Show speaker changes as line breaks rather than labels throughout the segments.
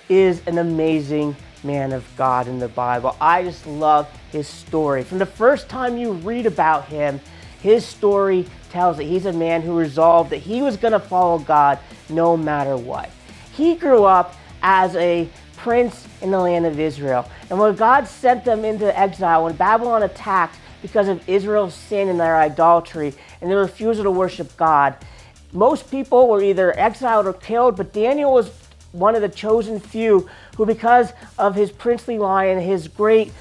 is an amazing man of God in the Bible. I just love his story. From the first time you read about him, his story tells that he's a man who resolved that he was going to follow God no matter what. He grew up as a prince in the land of Israel. And when God sent them into exile, when Babylon attacked because of Israel's sin and their idolatry and their refusal to worship God, most people were either exiled or killed, but Daniel was one of the chosen few who, because of his princely line and his great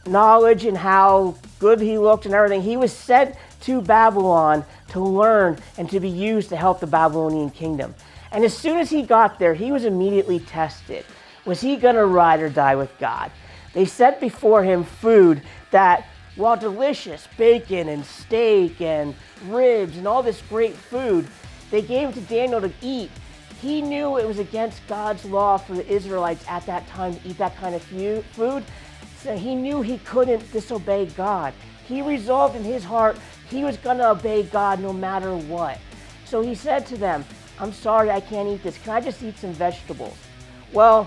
knowledge and how good he looked and everything, he was sent to Babylon to learn and to be used to help the Babylonian kingdom. And as soon as he got there, he was immediately tested. Was he going to ride or die with God? They set before him food that, while delicious, bacon and steak and ribs and all this great food, they gave it to Daniel to eat. He knew it was against God's law for the Israelites at that time to eat that kind of food. So he knew he couldn't disobey God. He resolved in his heart he was going to obey God no matter what. So he said to them, I'm sorry, I can't eat this. Can I just eat some vegetables? Well,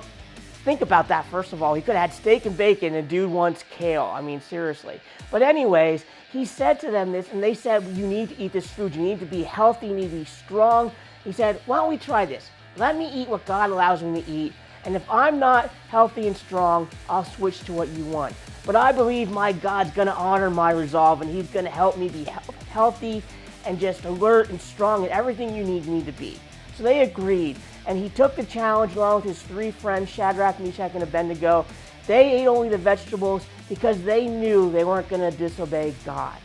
think about that first of all. He could have had steak and bacon and dude wants kale. I mean, seriously. But anyways, he said to them this, and they said, you need to eat this food. You need to be healthy. You need to be strong. He said, why don't we try this? Let me eat what God allows me to eat. And if I'm not healthy and strong, I'll switch to what you want. But I believe my God's going to honor my resolve, and he's going to help me be healthy and just alert and strong and everything you need me to be. So they agreed. And he took the challenge along with his three friends, Shadrach, Meshach, and Abednego. They ate only the vegetables because they knew they weren't going to disobey God.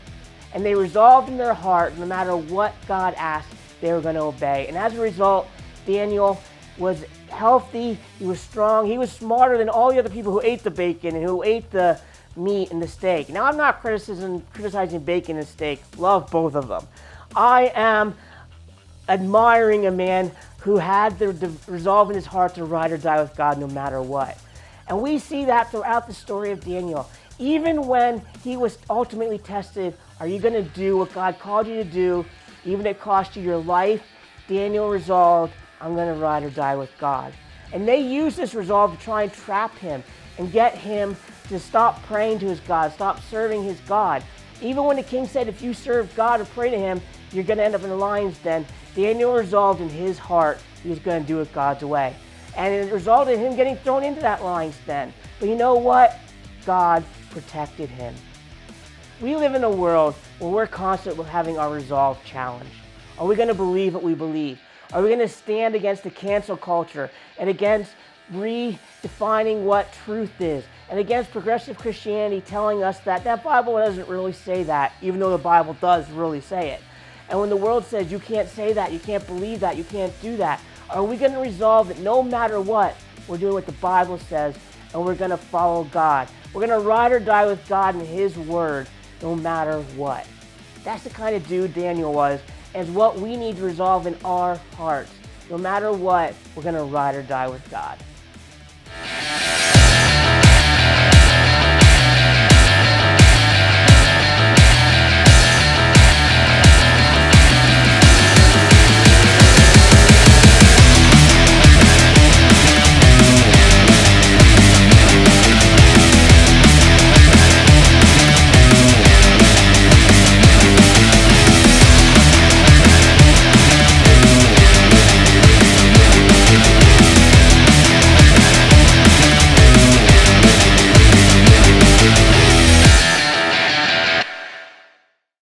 And they resolved in their heart, no matter what God asked, they were going to obey. And as a result, Daniel was healthy, he was strong, he was smarter than all the other people who ate the bacon and who ate the meat and the steak. Now, I'm not criticizing bacon and steak. Love both of them. I am admiring a man who had the resolve in his heart to ride or die with God no matter what. And we see that throughout the story of Daniel. Even when he was ultimately tested, are you going to do what God called you to do, even if it cost you your life? Daniel resolved, I'm going to ride or die with God. And they used this resolve to try and trap him and get him to stop praying to his God, stop serving his God. Even when the king said, if you serve God or pray to him, you're going to end up in the lion's den, Daniel resolved in his heart he was going to do it God's way. And it resulted in him getting thrown into that lion's den. But you know what? God protected him. We live in a world where we're constantly having our resolve challenged. Are we going to believe what we believe? Are we going to stand against the cancel culture and against redefining what truth is and against progressive Christianity telling us that that Bible doesn't really say that, even though the Bible does really say it? And when the world says you can't say that, you can't believe that, you can't do that, are we going to resolve that no matter what, we're doing what the Bible says and we're going to follow God? We're going to ride or die with God and his word no matter what. That's the kind of dude Daniel was, and it's what we need to resolve in our hearts. No matter what, we're going to ride or die with God.